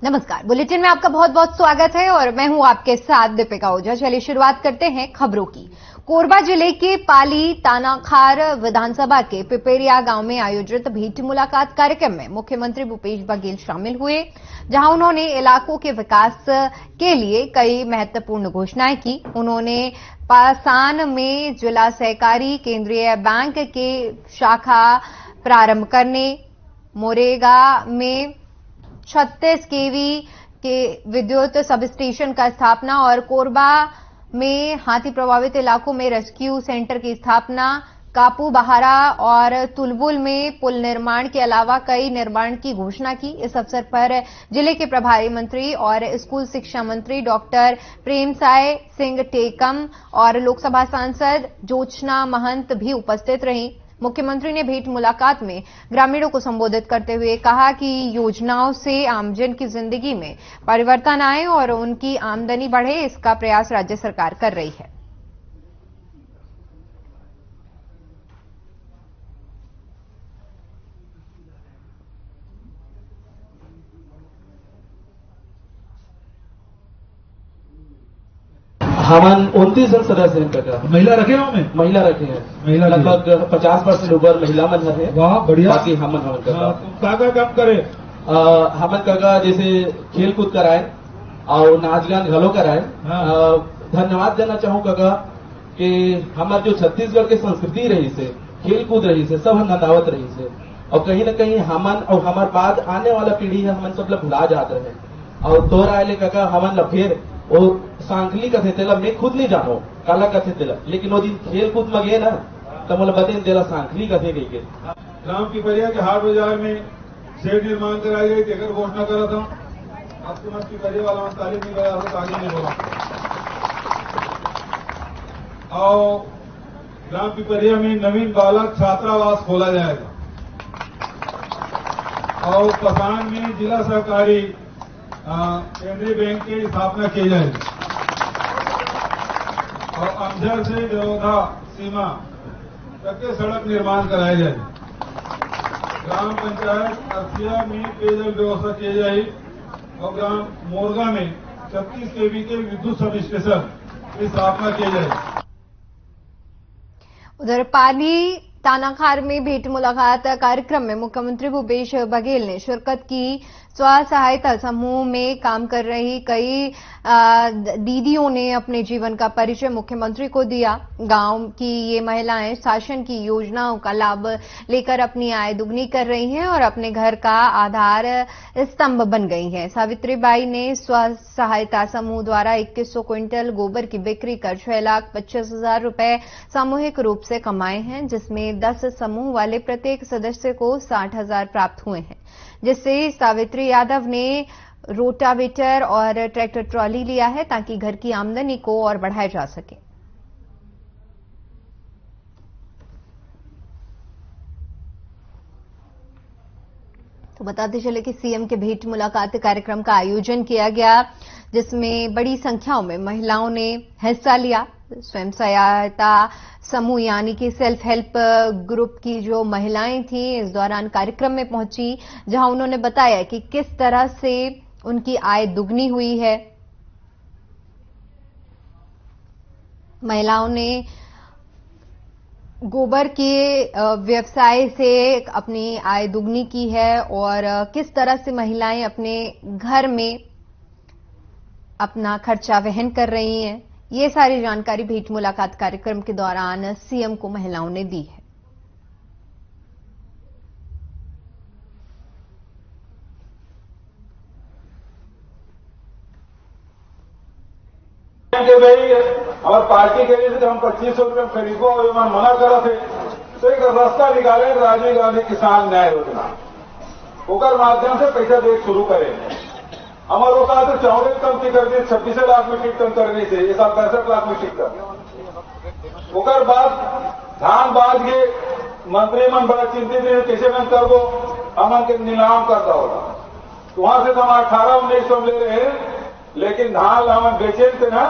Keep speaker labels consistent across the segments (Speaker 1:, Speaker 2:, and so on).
Speaker 1: नमस्कार, बुलेटिन में आपका बहुत बहुत स्वागत है और मैं हूं आपके साथ दीपिका ओझा। चलिए शुरुआत करते हैं खबरों की। कोरबा जिले के पाली तानाखार विधानसभा के पिपेरिया गांव में आयोजित भेंट मुलाकात कार्यक्रम में मुख्यमंत्री भूपेश बघेल शामिल हुए, जहां उन्होंने इलाकों के विकास के लिए कई महत्वपूर्ण घोषणाएं की। उन्होंने पासान में जिला सहकारी केंद्रीय बैंक के शाखा प्रारंभ करने, मोरेगा में 36 केवी के विद्युत सब स्टेशन का स्थापना और कोरबा में हाथी प्रभावित इलाकों में रेस्क्यू सेंटर की स्थापना, कापू बहारा और तुलबुल में पुल निर्माण के अलावा कई निर्माण की घोषणा की। इस अवसर पर जिले के प्रभारी मंत्री और स्कूल शिक्षा मंत्री डॉक्टर प्रेमसाय सिंह टेकम और लोकसभा सांसद ज्योत्सना महंत भी उपस्थित रहीं। मुख्यमंत्री ने भेंट मुलाकात में ग्रामीणों को संबोधित करते हुए कहा कि योजनाओं से आमजन की जिंदगी में परिवर्तन आए और उनकी आमदनी बढ़े, इसका प्रयास राज्य सरकार कर रही है।
Speaker 2: हमन 29 जन सदस्य हैं का
Speaker 3: महिला रखे हो में
Speaker 2: महिला रखे हैं।
Speaker 3: महिला
Speaker 2: लगभग 50% ऊपर महिला मन है।
Speaker 3: वाह बढ़िया।
Speaker 2: बाकी हमन का
Speaker 3: का काम करे
Speaker 2: हमन का जैसे खेल कूद कराए और नाच गान घलो कराए। धन्यवाद देना चाहूँ काका कि हमारे जो छत्तीसगढ़ के संस्कृति रही से, खेल कूद रही से, सब नदावत रही से और कहीं न कहीं हमन और हमारे बाद आने वाला पीढ़ी है हमन सब भुला जाते रहे और तोहर आए काका हमन ला फिर और सांखली कथे तेला मैं खुद नहीं जानो काला कथे तेला, लेकिन वो दिन खेल कूद में गए ना तो मुझे बता तेला सांखली कथे गई के।
Speaker 3: ग्राम पिपरिया के हाट बाजार में शेड निर्माण कराई गई थी, अगर घोषणा करा था आपके मत पिपरिया वाला मैं तारीफ नहीं करा तो आगे नहीं बोला। और ग्राम पिपरिया में नवीन बालक छात्रावास खोला जाएगा और पसान में जिला सहकारी केंद्रीय बैंक की स्थापना की जाएगी और अमझर से देवधा सीमा तक के सड़क निर्माण कराए जाएगी। ग्राम पंचायत अरसिया में पेयजल व्यवस्था की जाएगी और ग्राम मोरगा में 36 केवी के विद्युत सब स्टेशन की स्थापना की जाएगी।
Speaker 1: उधर पाली तानाखार में भेंट मुलाकात कार्यक्रम में मुख्यमंत्री भूपेश बघेल ने शिरकत की। स्व सहायता समूह में काम कर रही कई दीदियों ने अपने जीवन का परिचय मुख्यमंत्री को दिया। गांव की ये महिलाएं शासन की योजनाओं का लाभ लेकर अपनी आय दुगनी कर रही हैं और अपने घर का आधार स्तंभ बन गई हैं। सावित्रीबाई ने स्व सहायता समूह द्वारा 2100 क्विंटल गोबर की बिक्री कर 6,25,000 रुपए सामूहिक रूप से कमाए हैं, जिसमें 10 समूह वाले प्रत्येक सदस्य को 60,000 प्राप्त हुए हैं, जिससे सावित्री यादव ने रोटावेटर और ट्रैक्टर ट्रॉली लिया है ताकि घर की आमदनी को और बढ़ाया जा सके। तो बताते चले कि सीएम के भेंट मुलाकात कार्यक्रम का आयोजन किया गया, जिसमें बड़ी संख्याओं में महिलाओं ने हिस्सा लिया। स्वयं सहायता समूह यानी कि सेल्फ हेल्प ग्रुप की जो महिलाएं थी इस दौरान कार्यक्रम में पहुंची, जहां उन्होंने बताया कि किस तरह से उनकी आय दुगनी हुई है। महिलाओं ने गोबर के व्यवसाय से अपनी आय दुगनी की है और किस तरह से महिलाएं अपने घर में अपना खर्चा वहन कर रही हैं, ये सारी जानकारी भेंट मुलाकात कार्यक्रम के दौरान सीएम को महिलाओं ने दी है।
Speaker 3: और पार्टी के लिए हम 2500 रुपये खरीदो और मना करा थे तो एक रास्ता निकाले राजीव गांधी किसान न्याय योजना ओकर माध्यम से पैसा दे शुरू करे। हमारे होता तो चावल कम कर दी 26 लाख मीट्रिक टन करने से ये साल 65 लाख मीट्रिक टन। ओकर बाद धान बाज के मंत्री मन बड़ा चिंतित है कैसे मन करबो हमन के नीलाम करता होगा। तो वहां से तो हम 18-19 ले रहे हैं, लेकिन धान हमन बेचे थे ना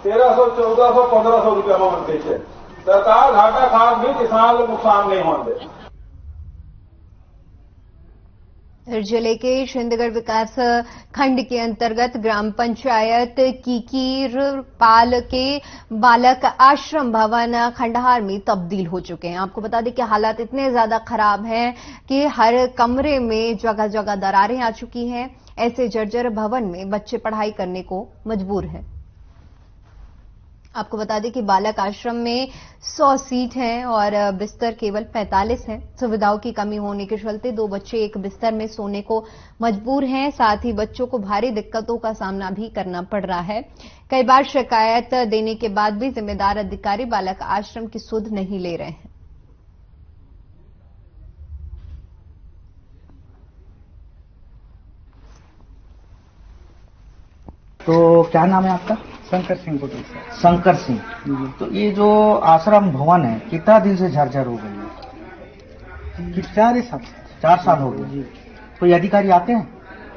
Speaker 3: 1300, 1400, 1500 रुपया हमन बेचे। सरकार घाटा खाद भी किसान को नुकसान नहीं होने दे।
Speaker 1: जिले के शिंदगढ़ विकास खंड के अंतर्गत ग्राम पंचायत कीकीरपाल के बालक आश्रम भवन खंडहार में तब्दील हो चुके हैं। आपको बता दें कि हालात इतने ज्यादा खराब हैं कि हर कमरे में जगह जगह दरारें आ चुकी हैं। ऐसे जर्जर भवन में बच्चे पढ़ाई करने को मजबूर हैं। आपको बता दें कि बालक आश्रम में 100 सीट हैं और बिस्तर केवल 45 हैं। सुविधाओं की कमी होने के चलते 2 बच्चे एक बिस्तर में सोने को मजबूर हैं। साथ ही बच्चों को भारी दिक्कतों का सामना भी करना पड़ रहा है। कई बार शिकायत देने के बाद भी जिम्मेदार अधिकारी बालक आश्रम की सुध नहीं ले रहे हैं।
Speaker 4: तो क्या नाम है आपका?
Speaker 5: शंकर सिंह पटेल सर।
Speaker 4: शंकर सिंह। तो ये जो आश्रम भवन है कितना दिन से झरझर हो गई है?
Speaker 5: 4
Speaker 4: साल हो गए। कोई अधिकारी आते हैं?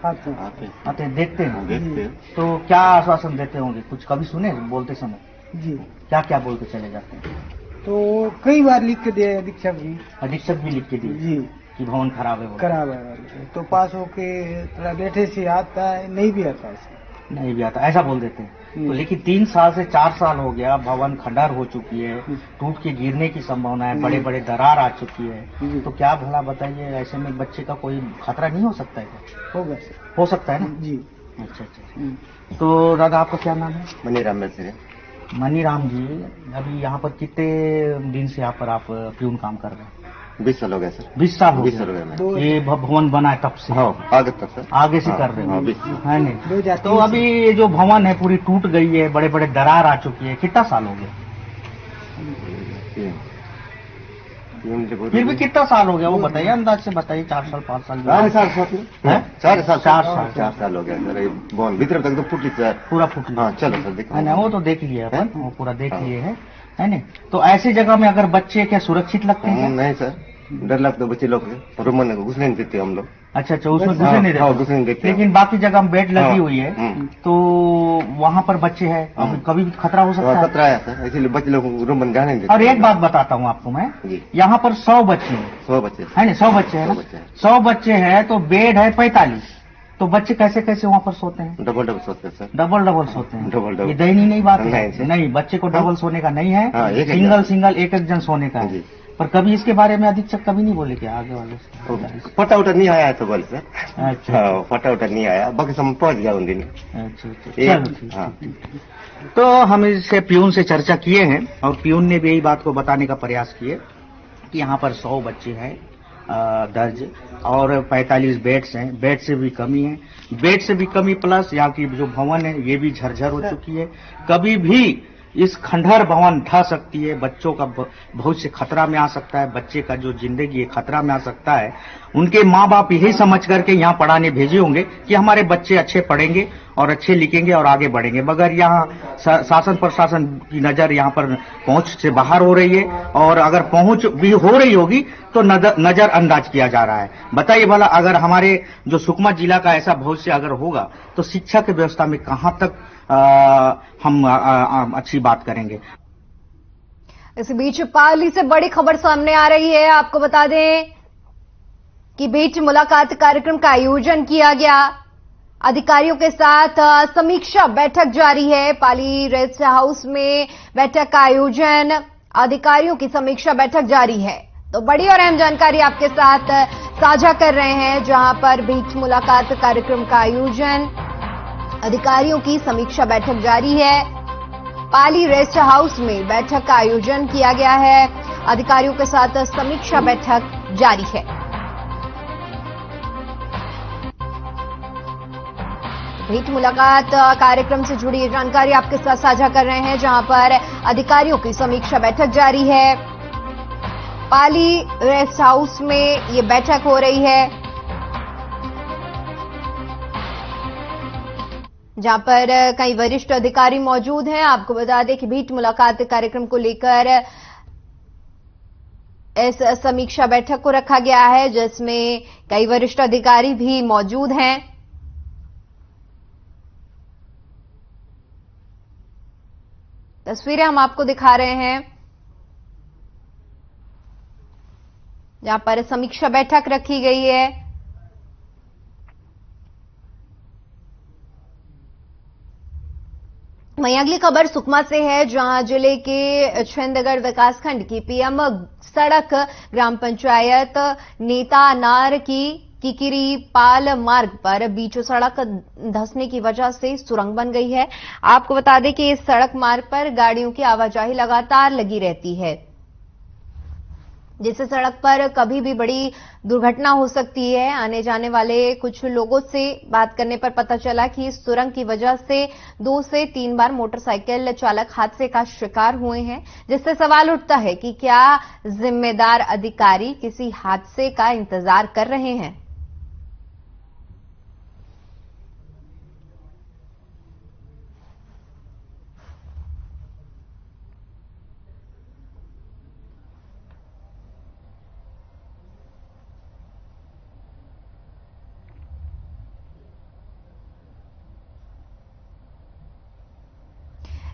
Speaker 4: आते हैं, देखते हैं। तो क्या आश्वासन देते होंगे? कुछ कभी सुने बोलते समय?
Speaker 5: जी।
Speaker 4: क्या क्या बोल के चले जाते हैं?
Speaker 5: तो कई बार लिख के दिए अधीक्षक भी लिख के दिए
Speaker 4: जी कि भवन खराब है।
Speaker 5: खराब है तो पास होके थोड़ा लेटे से आता है, नहीं भी आता है।
Speaker 4: नहीं भी आता, ऐसा बोल देते हैं। तो लेकिन 3 साल से 4 साल हो गया, भवन खंडहर हो चुकी है, टूट के गिरने की संभावना है, बड़े बड़े दरार आ चुकी है। तो क्या भला बताइए, ऐसे में बच्चे का कोई खतरा नहीं हो सकता है? हो सकता है ना
Speaker 5: जी।
Speaker 4: अच्छा। तो दादा आपका क्या नाम है?
Speaker 6: मनीराम मिस्त्री।
Speaker 4: मनीराम जी, अभी यहाँ पर कितने दिन से यहाँ पर आप प्यून काम कर रहे हैं?
Speaker 6: 20 साल हो गया सर।
Speaker 4: 20 साल हो
Speaker 6: 20 साल हो गया।
Speaker 4: ये भवन बना है तब से?
Speaker 6: हाँ, आगे तक सर।
Speaker 4: आगे से कर रहे हो?
Speaker 6: 20
Speaker 4: है नहीं? तो अभी ये जो भवन है पूरी टूट गई है, बड़े बड़े दरार आ चुकी है, कितना साल हो गया? फिर भी कितना साल हो गया वो बताइए, अंदाज से बताइए। 4 साल 5 साल?
Speaker 6: 4 साल
Speaker 4: 4
Speaker 6: साल हो गया सर। भवन भीतर तक तो फूटी सर,
Speaker 4: पूरा फूट।
Speaker 6: हाँ चलो सर देखो।
Speaker 4: है ना, वो तो देख लिए अपन, वो पूरा देख लिए है ना। तो ऐसी जगह में अगर बच्चे क्या सुरक्षित लगते हैं?
Speaker 6: नहीं सर, डर लगता है बच्चे लोग को, रूम में घुसने नहीं देते हम लोग।
Speaker 4: अच्छा, उसमें घुसने नहीं देते। लेकिन बाकी जगह में बेड लगी हुई है, तो वहाँ पर बच्चे हैं, कभी भी खतरा हो सकता है।
Speaker 6: खतरा है सर, इसीलिए बच्चे लोग रूम में जाने नहीं देते।
Speaker 4: और एक बात बताता हूँ आपको मैं, यहाँ पर 100 बच्चे हैं।
Speaker 6: 100 बच्चे
Speaker 4: है ना? 100 बच्चे हैं ना? 100 बच्चे हैं तो बेड है 45। तो बच्चे कैसे कैसे वहाँ पर सोते हैं?
Speaker 6: डबल सोते हैं सर।
Speaker 4: डबल सोते हैं?
Speaker 6: डबल।
Speaker 4: ये दयनीय नहीं बात है?
Speaker 6: नहीं,
Speaker 4: बच्चे को डबल सोने का नहीं है,
Speaker 6: सिंगल
Speaker 4: एक जन सोने का है। पर कभी इसके बारे में अधीक्षक कभी नहीं बोले क्या आगे वाले से?
Speaker 6: फटा उटा नहीं आया तो बोले सर।
Speaker 4: अच्छा,
Speaker 6: फटा उटा नहीं आया, बाकी सब पहुंच गया उन दिन।
Speaker 4: अच्छा। तो हम इससे प्यून से चर्चा किए हैं और प्यून ने भी यही बात को बताने का प्रयास किए कि यहाँ पर 100 बच्चे हैं दर्ज और 45 बेड्स हैं। बेड से भी कमी है, बेड से भी कमी प्लस यहाँ की जो भवन है ये भी झरझर हो चुकी है। कभी भी इस खंडहर भवन ढह सकती है, बच्चों का भविष्य खतरा में आ सकता है, बच्चे का जो जिंदगी है खतरा में आ सकता है। उनके माँ बाप यही समझ करके यहाँ पढ़ाने भेजे होंगे कि हमारे बच्चे अच्छे पढ़ेंगे और अच्छे लिखेंगे और आगे बढ़ेंगे, मगर यहाँ शासन प्रशासन की नजर यहाँ पर पहुंच से बाहर हो रही है और अगर पहुंच भी हो रही होगी तो नजर अंदाज किया जा रहा है। बताइए भला, अगर हमारे जो सुकमा जिला का ऐसा भविष्य अगर होगा तो शिक्षा की व्यवस्था में कहाँ तक हम अच्छी बात करेंगे।
Speaker 1: इस बीच पाली से बड़ी खबर सामने आ रही है। आपको बता दें कि बीच मुलाकात कार्यक्रम का आयोजन किया गया, अधिकारियों के साथ समीक्षा बैठक जारी है। पाली रेस्ट हाउस में बैठक का आयोजन, अधिकारियों की समीक्षा बैठक जारी है। तो बड़ी और अहम जानकारी आपके साथ साझा कर रहे हैं, जहां पर बीच मुलाकात कार्यक्रम का आयोजन, अधिकारियों की समीक्षा बैठक जारी है। पाली रेस्ट हाउस में बैठक का आयोजन किया गया है, अधिकारियों के साथ समीक्षा बैठक जारी है। भेंट मुलाकात कार्यक्रम से जुड़ी ये जानकारी आपके साथ साझा कर रहे हैं, जहां पर अधिकारियों की समीक्षा बैठक जारी है। पाली रेस्ट हाउस में ये बैठक हो रही है, जहां पर कई वरिष्ठ अधिकारी मौजूद हैं। आपको बता दें कि भेंट मुलाकात कार्यक्रम को लेकर इस समीक्षा बैठक को रखा गया है, जिसमें कई वरिष्ठ अधिकारी भी मौजूद हैं। तस्वीरें हम आपको दिखा रहे हैं, जहां पर समीक्षा बैठक रखी गई है। वहीं अगली खबर सुकमा से है, जहां जिले के छिंदगढ़ विकासखंड की पीएम सड़क ग्राम पंचायत नेतानार की किकिरी पाल मार्ग पर बीच सड़क धंसने की वजह से सुरंग बन गई है। आपको बता दें कि इस सड़क मार्ग पर गाड़ियों की आवाजाही लगातार लगी रहती है, जिससे सड़क पर कभी भी बड़ी दुर्घटना हो सकती है। आने जाने वाले कुछ लोगों से बात करने पर पता चला कि इस सुरंग की वजह से 2 से 3 बार मोटरसाइकिल चालक हादसे का शिकार हुए हैं, जिससे सवाल उठता है कि क्या जिम्मेदार अधिकारी किसी हादसे का इंतजार कर रहे हैं।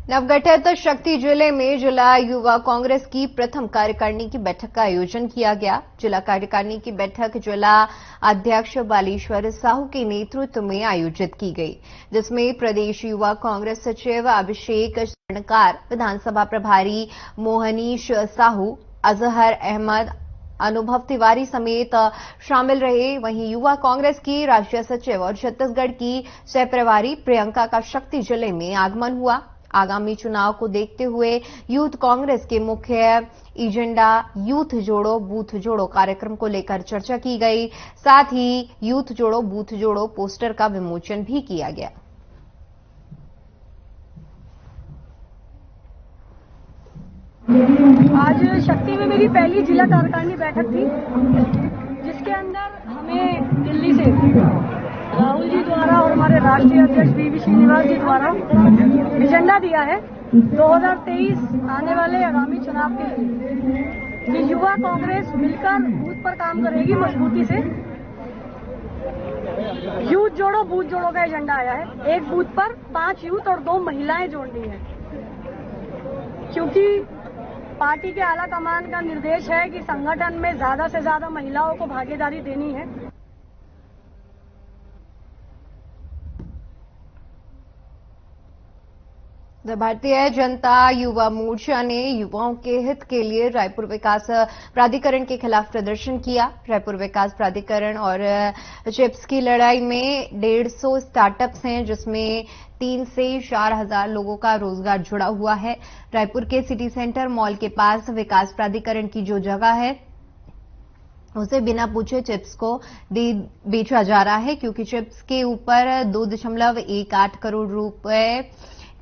Speaker 1: नवगठित शक्ति जिले में जिला युवा कांग्रेस की प्रथम कार्यकारिणी की बैठक का आयोजन किया गया। जिला कार्यकारिणी की बैठक जिला अध्यक्ष बालेश्वर साहू के नेतृत्व में आयोजित की गई, जिसमें प्रदेश युवा कांग्रेस सचिव अभिषेक स्वर्णकार, विधानसभा प्रभारी मोहनीश साहू, अजहर अहमद, अनुभव तिवारी समेत शामिल रहे। वहीं युवा कांग्रेस की राष्ट्रीय सचिव और छत्तीसगढ़ की सह प्रभारी प्रियंका का शक्ति जिले में आगमन हुआ। आगामी चुनाव को देखते हुए यूथ कांग्रेस के मुख्य एजेंडा यूथ जोड़ो बूथ जोड़ो कार्यक्रम को लेकर चर्चा की गई। साथ ही यूथ जोड़ो बूथ जोड़ो पोस्टर का विमोचन भी किया गया।
Speaker 7: आज शक्ति में मेरी पहली जिला कार्यकारिणी बैठक थी, जिसके अंदर हमें दिल्ली से राहुल जी द्वारा और हमारे राष्ट्रीय अध्यक्ष वी श्रीनिवास जी द्वारा एजेंडा दिया है 2023 आने वाले आगामी चुनाव के लिए कि युवा कांग्रेस मिलकर बूथ पर काम करेगी मजबूती से। यूथ जोड़ो बूथ जोड़ो का एजेंडा आया है। एक बूथ पर 5 यूथ और 2 महिलाएं जोड़नी है, क्योंकि पार्टी के आला कमान का निर्देश है कि संगठन में ज्यादा से ज्यादा महिलाओं को भागीदारी देनी है।
Speaker 1: भारतीय जनता युवा मोर्चा ने युवाओं के हित के लिए रायपुर विकास प्राधिकरण के खिलाफ प्रदर्शन किया। रायपुर विकास प्राधिकरण और चिप्स की लड़ाई में 150 स्टार्टअप्स हैं, जिसमें 3 से 4 हजार लोगों का रोजगार जुड़ा हुआ है। रायपुर के सिटी सेंटर मॉल के पास विकास प्राधिकरण की जो जगह है उसे बिना पूछे चिप्स को बेचा जा रहा है, क्योंकि चिप्स के ऊपर 2.18 करोड़ रुपए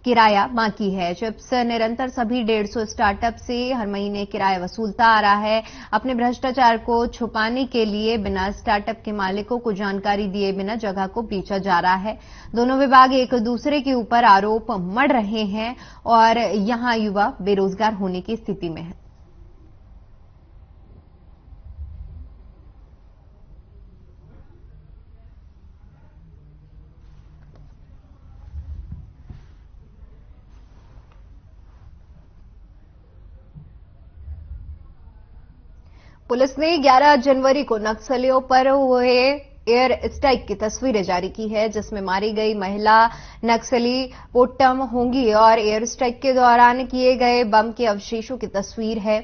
Speaker 1: किराया बाकी है। चिप्स निरंतर सभी 150 स्टार्टअप से हर महीने किराया वसूलता आ रहा है। अपने भ्रष्टाचार को छुपाने के लिए बिना स्टार्टअप के मालिकों को जानकारी दिए बिना जगह को बेचा जा रहा है। दोनों विभाग एक दूसरे के ऊपर आरोप मढ़ रहे हैं और यहां युवा बेरोजगार होने की स्थिति में है। पुलिस ने 11 जनवरी को नक्सलियों पर हुए एयर स्ट्राइक की तस्वीरें जारी की है, जिसमें मारी गई महिला नक्सली पोट्टम होंगी और एयर स्ट्राइक के दौरान किए गए बम के अवशेषों की तस्वीर है।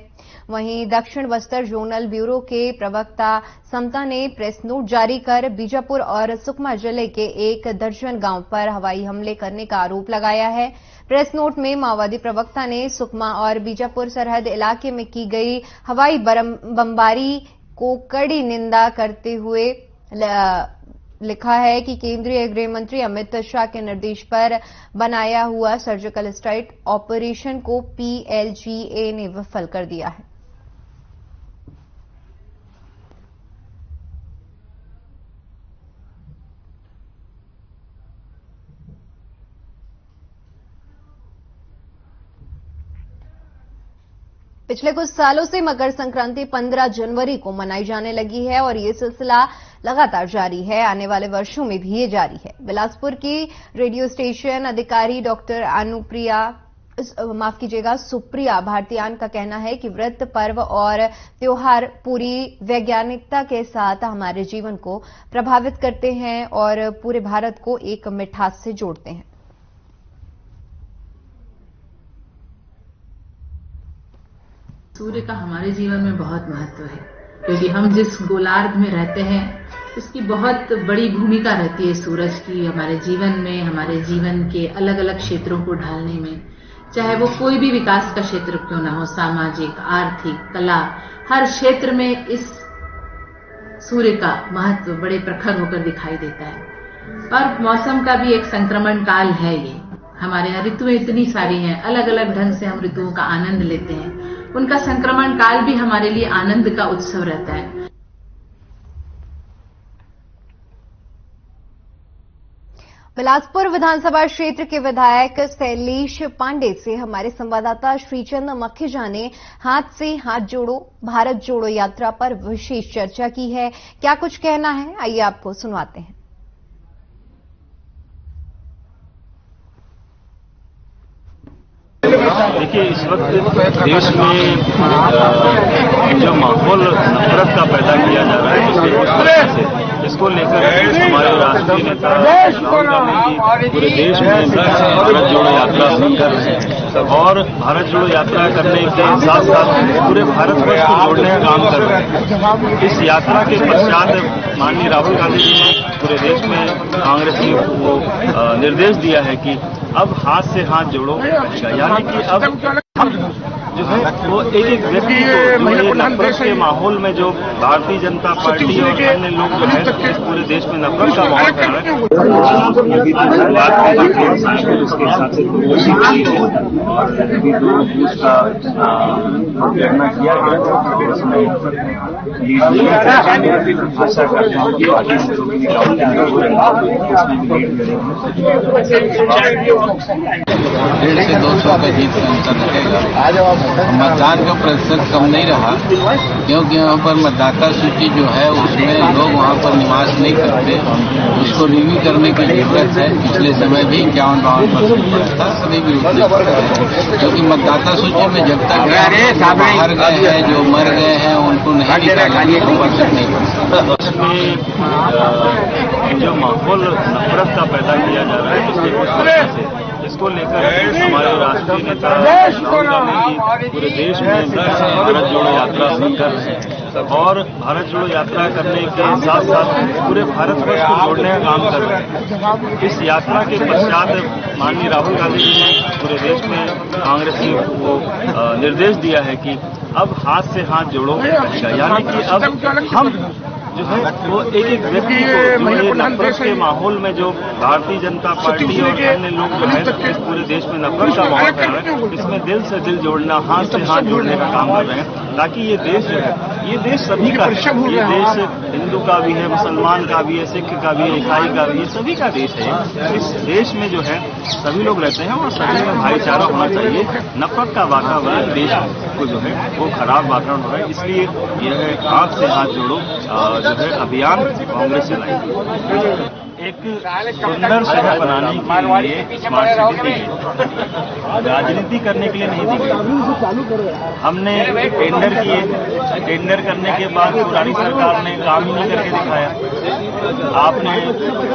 Speaker 1: वहीं दक्षिण बस्तर जोनल ब्यूरो के प्रवक्ता समता ने प्रेस नोट जारी कर बीजापुर और सुकमा जिले के 1 दर्जन गांव पर हवाई हमले करने का आरोप लगाया है। प्रेस नोट में माओवादी प्रवक्ता ने सुकमा और बीजापुर सरहद इलाके में की गई हवाई बमबारी को कड़ी निंदा करते हुए लिखा है कि केंद्रीय गृह मंत्री अमित शाह के निर्देश पर बनाया हुआ सर्जिकल स्ट्राइक ऑपरेशन को पीएलजीए ने विफल कर दिया है। पिछले कुछ सालों से मकर संक्रांति 15 जनवरी को मनाई जाने लगी है और ये सिलसिला लगातार जारी है। आने वाले वर्षों में भी ये जारी है। बिलासपुर की रेडियो स्टेशन अधिकारी डॉक्टर सुप्रिया भारतीयान का कहना है कि व्रत, पर्व और त्योहार पूरी वैज्ञानिकता के साथ हमारे जीवन को प्रभावित करते हैं और पूरे भारत को एक मिठास से जोड़ते हैं।
Speaker 8: सूर्य का हमारे जीवन में बहुत महत्व है, क्योंकि हम जिस गोलार्ध में रहते हैं उसकी बहुत बड़ी भूमिका रहती है सूरज की हमारे जीवन में, हमारे जीवन के अलग अलग क्षेत्रों को ढालने में। चाहे वो कोई भी विकास का क्षेत्र क्यों ना हो, सामाजिक, आर्थिक, कला, हर क्षेत्र में इस सूर्य का महत्व बड़े प्रखर होकर दिखाई देता है। और मौसम का भी एक संक्रमण काल है ये। हमारे यहाँ ऋतुएं इतनी सारी हैं, अलग अलग ढंग से हम ऋतुओं का आनंद लेते हैं। उनका संक्रमण काल भी हमारे लिए आनंद का उत्सव रहता है।
Speaker 1: बिलासपुर विधानसभा क्षेत्र के विधायक शैलेश पांडे से हमारे संवाददाता श्रीचंद मखीजा ने हाथ से हाथ जोड़ो, भारत जोड़ो यात्रा पर विशेष चर्चा की है। क्या कुछ कहना है, आइए आपको सुनवाते हैं।
Speaker 9: देखिए, इस वक्त देश में जो माहौल नफरत का पैदा किया जा रहा है पिछले कुछ वर्षों से, इसको लेकर हमारे राष्ट्रीय नेता राहुल गांधी पूरे देश में भारत जोड़ो यात्रा कर रहे हैं और भारत जोड़ो यात्रा करने के साथ साथ पूरे भारतवर्ष को जोड़ने का काम कर रहे हैं। इस यात्रा के पश्चात माननीय राहुल गांधी जी ने पूरे देश में कांग्रेस को निर्देश दिया है कि अब हाथ से हाथ जोड़ो, यानी कि अब हम जो है वो एक एक व्यक्ति को जो नफरत के माहौल में जो भारतीय जनता पार्टी और अन्य लोग जो है इस पूरे देश में नफरत का माहौल कर रहे हैं, बात करें उसके हिसाब से और गणना किया गया उसमें आशा करते हैं कि आगे
Speaker 10: से 150 200 का जीत का अंतर रहेगा। मतदान का प्रतिशत कम नहीं रहा, क्योंकि यहाँ पर मतदाता सूची जो है उसमें लोग वहाँ पर निवास नहीं करते, उसको रिव्यू करने की जरूरत है। पिछले समय भी 51-52% पड़ा था, अभी भी क्योंकि मतदाता सूची में जब तक बाहर गए हैं, जो मर गए हैं, उनको नहीं निकालेंगे तो प्रतिशत नहीं पड़ता।
Speaker 9: जो माहौल नफरत का पैदा किया जा रहा है पिछले कुछ वर्षों से, इसको लेकर हमारे राष्ट्रीय नेता राहुल गांधी पूरे देश में भारत जोड़ो यात्रा कर रहे हैं और भारत जोड़ो यात्रा करने के साथ साथ पूरे भारतवर्ष को जोड़ने का काम कर रहे हैं। इस यात्रा के पश्चात माननीय राहुल गांधी जी ने पूरे देश में कांग्रेस को निर्देश दिया है कि अब हाथ से हाथ जोड़ो, यानी कि अब हम जो है वो एक एक व्यक्ति को जो नफरत के माहौल में जो भारतीय जनता पार्टी और अन्य लोग जो है इस पूरे देश में नफरत का माहौल कर रहे हैं, इसमें दिल से दिल जोड़ना, हाथ से हाथ जोड़ने का काम कर रहे हैं, ताकि ये देश जो है ये देश सभी का है। ये देश हिंदू का भी है, मुसलमान का भी है, सिख का भी है, ईसाई का भी है, सभी का देश है। इस देश में जो है सभी लोग रहते हैं और सभी में भाईचारा होना चाहिए। नफरत का वातावरण देश को जो है वो खराब वातावरण हो रहा है, इसलिए यह हाथ से हाथ जोड़ो जो है अभियान कांग्रेस चलाई। एक सुंदर शहर बनाने के लिए स्मार्ट सिटी दी गई, राजनीति करने के लिए नहीं दी गई। हमने टेंडर किए, टेंडर करने के बाद पुरानी सरकार ने काम ही नहीं करके दिखाया। आपने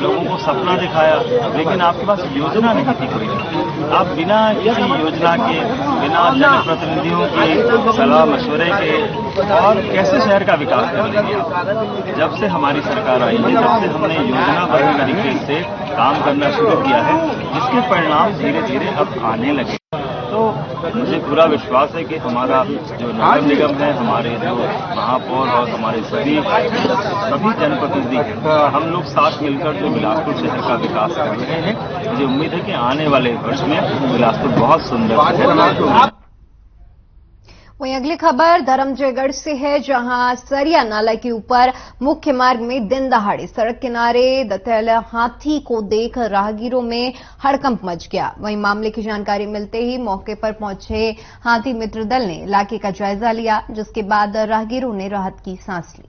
Speaker 9: लोगों को सपना दिखाया, लेकिन आपके पास योजना नहीं थी कोई। आप बिना किसी योजना के, बिना जनप्रतिनिधियों के सलाह मशवरे के और कैसे शहर का विकास कर लेंगे आप। जब से हमारी सरकार आई है, तब से हमने योजनाबद्ध तरीके से काम करना शुरू किया है, जिसके परिणाम धीरे धीरे अब आने लगे। तो मुझे पूरा विश्वास है कि हमारा जो नगर निगम है, हमारे जो महापौर और हमारे सभी जनप्रतिनिधि हैं, हम लोग साथ मिलकर जो बिलासपुर शहर का विकास कर रहे हैं, मुझे उम्मीद है कि आने वाले वर्ष में बिलासपुर बहुत सुंदर शहर।
Speaker 1: वहीं अगली खबर धर्मजयगढ़ से है, जहां सरिया नाला के ऊपर मुख्य मार्ग में दिन दहाड़े सड़क किनारे दंतैल हाथी को देख राहगीरों में हड़कंप मच गया। वहीं मामले की जानकारी मिलते ही मौके पर पहुंचे हाथी मित्र दल ने इलाके का जायजा लिया, जिसके बाद राहगीरों ने राहत की सांस ली।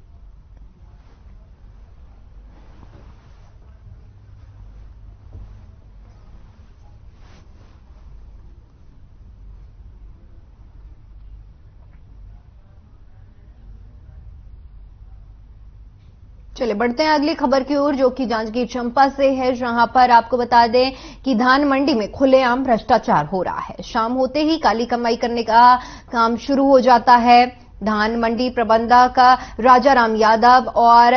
Speaker 1: चलिए बढ़ते हैं अगली खबर की ओर, जो कि जांजगीर चांपा से है, जहां पर आपको बता दें कि धान मंडी में खुलेआम भ्रष्टाचार हो रहा है। शाम होते ही काली कमाई करने का काम शुरू हो जाता है। धान मंडी प्रबंधक राजा राम यादव और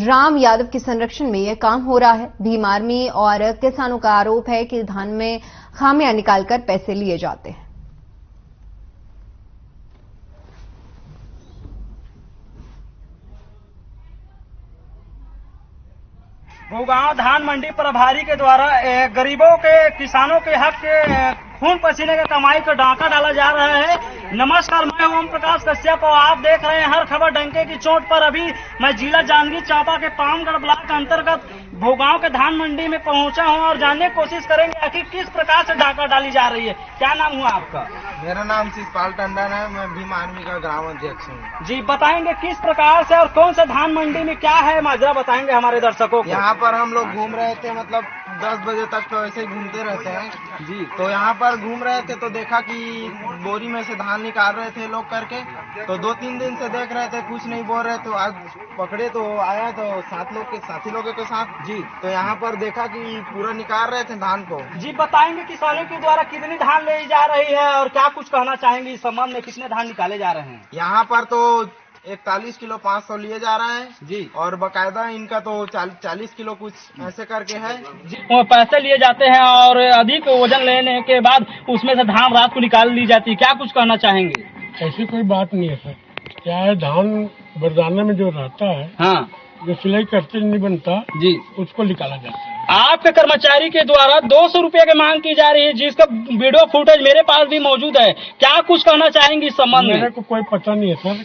Speaker 1: राम यादव के संरक्षण में यह काम हो रहा है। भीम आर्मी और किसानों का आरोप है कि धान में खामियां निकालकर पैसे लिए जाते हैं।
Speaker 11: भूगांव धान मंडी प्रभारी के द्वारा गरीबों के किसानों के हक के खून पसीने के कमाई को डाका डाला जा रहा है। नमस्कार, मैं ओम प्रकाश कश्यप और आप देख रहे हैं हर खबर डंके की चोट पर। अभी मैं जिला जांजगीर चांपा के पामगढ़ ब्लॉक के अंतर्गत भूगांव के धान मंडी में पहुंचा हूं और जानने की कोशिश करेंगे आखिर किस प्रकार से डाका डाली जा रही है। क्या नाम हुआ आपका?
Speaker 12: मेरा नाम शिषपाल टंडन है, मैं भीम आर्मी का ग्राम अध्यक्ष हूँ।
Speaker 11: जी, बताएंगे किस प्रकार से और कौन सा धान मंडी में क्या है माजरा, बताएंगे हमारे दर्शकों को।
Speaker 12: यहाँ पर हम लोग घूम रहे थे, मतलब 10 बजे तक तो ऐसे ही घूमते रहते हैं जी। तो यहाँ पर घूम रहे थे तो देखा कि बोरी में से धान निकाल रहे थे लोग करके, तो 2-3 दिन से देख रहे थे, कुछ नहीं बोल रहे। तो आज पकड़े तो आया तो साथी लोगों के साथ जी। तो यहाँ पर देखा कि पूरा निकाल रहे थे धान को
Speaker 11: जी। बताएंगे किसानों के द्वारा कितनी धान ले जा रही है और क्या कुछ कहना चाहेंगे इस संबंध में, कितने धान निकाले जा रहे हैं?
Speaker 12: यहाँ पर तो 41 किलो 500 लिए जा रहे हैं जी, और बकायदा इनका तो 40 किलो कुछ ऐसे करके है
Speaker 11: जी। पैसे लिए जाते हैं और अधिक वजन लेने के बाद उसमें से धान रात को निकाल ली जाती है। क्या कुछ कहना चाहेंगे?
Speaker 13: ऐसी कोई बात नहीं है सर। क्या है, धान बरदाने में जो रहता है, हाँ, जो सिलाई करते नहीं बनता जी, उसको निकाला जाता है।
Speaker 11: आपके कर्मचारी के द्वारा 200 रुपये की मांग की जा रही है, जिसका वीडियो फुटेज मेरे पास भी मौजूद है। क्या कुछ कहना चाहेंगे इस संबंध में?
Speaker 13: मेरे को कोई पता नहीं है सर,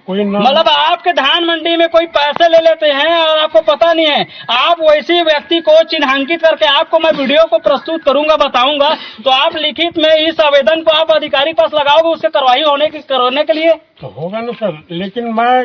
Speaker 13: कोई ना,
Speaker 11: मतलब आपके धान मंडी में कोई पैसे ले लेते हैं और आपको पता नहीं है। आप वैसे व्यक्ति को चिन्हांकित करके आपको मैं वीडियो को प्रस्तुत करूंगा, बताऊंगा, तो आप लिखित में इस आवेदन को आप अधिकारी पास लगाओगे उससे कार्रवाई करने के लिए?
Speaker 13: तो होगा ना सर, लेकिन मैं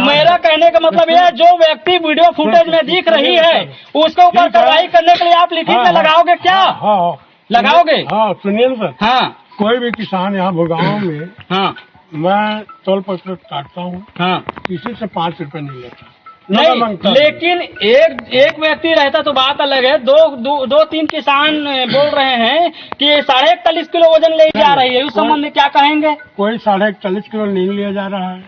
Speaker 11: मेरा कहने का मतलब यह, जो व्यक्ति वीडियो फुटेज में दिख रही है उसके ऊपर कार्रवाई करने के लिए आप लिखित में लगाओगे क्या?
Speaker 13: हाँ,
Speaker 11: लगाओगे?
Speaker 13: हाँ, सुनिए सर।
Speaker 11: हाँ,
Speaker 13: कोई भी किसान यहाँ भूगांव में, हाँ, मैं तौल पत्र काटता हूँ, हाँ, किसी से 5 रुपए नहीं लेता।
Speaker 11: नहीं, लेकिन एक व्यक्ति रहता तो बात अलग है। 2-3 किसान बोल रहे हैं कि 41.5 किलो वजन ले जा रही है, उस संबंध में क्या कहेंगे?
Speaker 13: कोई 41.5 किलो नहीं लिया जा रहा है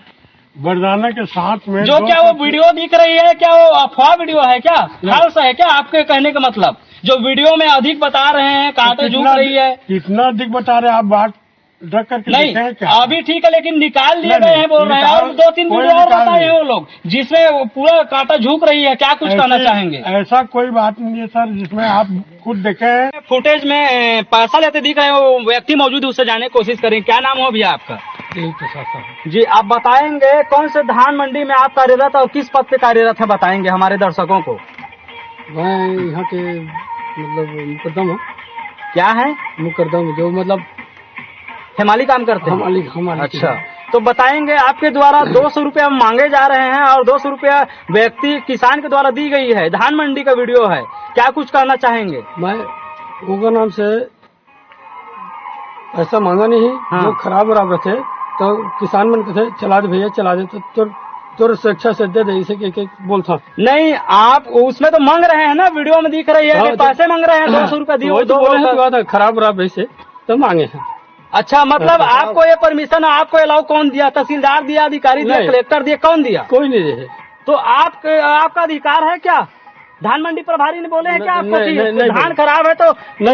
Speaker 13: बरदाना के साथ में।
Speaker 11: जो क्या वो वीडियो दिख रही है, क्या वो अफवाह वीडियो है, क्या फाल्स है क्या? आपके कहने का मतलब जो वीडियो में अधिक बता रहे हैं, कांटे झुक रही है,
Speaker 13: कितना अधिक बता रहे हैं आप? बात ड्रग करके
Speaker 11: नहीं, अभी ठीक है, लेकिन निकाल लिए गए हैं बोल रहे हैं। और 2-3 वीडियो और बताए हैं वो लोग जिसमें पूरा कांटा झुक रही है। क्या कुछ कहना चाहेंगे?
Speaker 13: ऐसा कोई बात नहीं है सर, जिसमें आप खुद देखें।
Speaker 11: फुटेज में पैसा लेते दिख रहे हैं, वो व्यक्ति मौजूद है, उससे जानने की कोशिश करें। क्या नाम हो भैया आपका? जी, आप बताएंगे कौन से धान मंडी में आप कार्यरत और किस पद पे कार्यरत है, बताएंगे हमारे दर्शकों को।
Speaker 13: मैं यहाँ के मतलब मुकदम।
Speaker 11: क्या है
Speaker 13: मुकदम? जो मतलब
Speaker 11: हेमाली काम करते हैं।
Speaker 13: हमाली।
Speaker 11: अच्छा, तो बताएंगे आपके द्वारा 200 रुपया मांगे जा रहे हैं और 200 रुपया व्यक्ति किसान के द्वारा दी गई है। धान मंडी का वीडियो है, क्या कुछ कहना चाहेंगे?
Speaker 13: मैं गूगल नाम से ऐसा मांगा नहीं। हाँ। जो खराब बराबर थे तो किसान मन के थे, चला दे भैया चला दे, तो स्वेच्छा से दे दे, इसे एक बोलता नहीं।
Speaker 11: आप उसमें तो मांग रहे हैं ना, वीडियो में दिख रही है। हाँ, पैसे मांग रहे हैं 200 रुपया दिए,
Speaker 13: तो खराब बराबर से तो मांगे हैं।
Speaker 11: अच्छा, मतलब आपको ये परमिशन, आपको अलाउ कौन दिया? तहसीलदार दिया, अधिकारी दिया, कलेक्टर दिया, कौन दिया?
Speaker 13: कोई नहीं दिया।
Speaker 11: तो आपका अधिकार है क्या? धान मंडी प्रभारी ने बोले हैं क्या आपको कि धान खराब है तो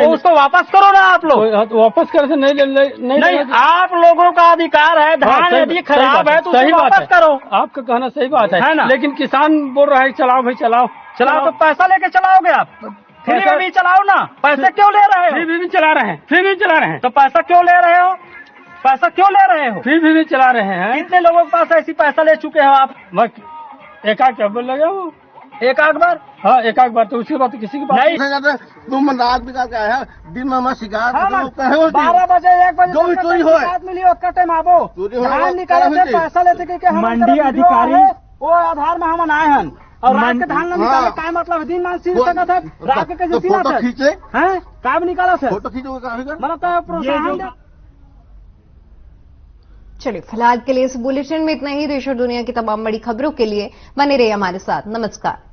Speaker 11: उसको वापस करो ना आप लोग?
Speaker 13: वापस कर से नहीं,
Speaker 11: आप लोगों का अधिकार है। धान यदि खराब है तो सही वापस करो।
Speaker 13: आपका कहना सही बात है ना, लेकिन किसान बोल रहा है चलाओ भाई चलाओ।
Speaker 11: तो पैसा लेके चलाओगे आप? फ्री में भी चलाओ ना, पैसे क्यों ले रहे हो?
Speaker 13: फ्री भी चला रहे हैं, फ्री भी चला रहे हैं।
Speaker 11: तो पैसा क्यों ले रहे हो? पैसा क्यों ले रहे हो?
Speaker 13: फ्री भी चला रहे हैं।
Speaker 11: कितने लोगों के पास ऐसी पैसा ले चुके हो आप?
Speaker 13: एक आध क्या बोल लगे वो?
Speaker 11: एक आध बार?
Speaker 13: हाँ, एक आध बार। तो उसके बाद किसी की बात
Speaker 11: नहीं।
Speaker 12: तुम रात बिका क्या है, दिन में मत शिकार
Speaker 11: 12 बजे 1 बजे
Speaker 12: जो भी चोरी हो
Speaker 11: मिली उसका टाइम आबो धान निकाले थे, पैसा लेते कि मंडी अधिकारी वो आधार में हम आए हैं और रात के धान निकाले। क्या मतलब दिन मान सील सकता है रात के जो
Speaker 12: फोटो खींचे
Speaker 11: हैं काम निकाला सर,
Speaker 12: फोटो खींचोगे
Speaker 11: मतलब
Speaker 1: चलिए फिलहाल के लिए इस बुलेटिन में इतना ही। देश और दुनिया की तमाम बड़ी खबरों के लिए बने रहिए हमारे साथ। नमस्कार।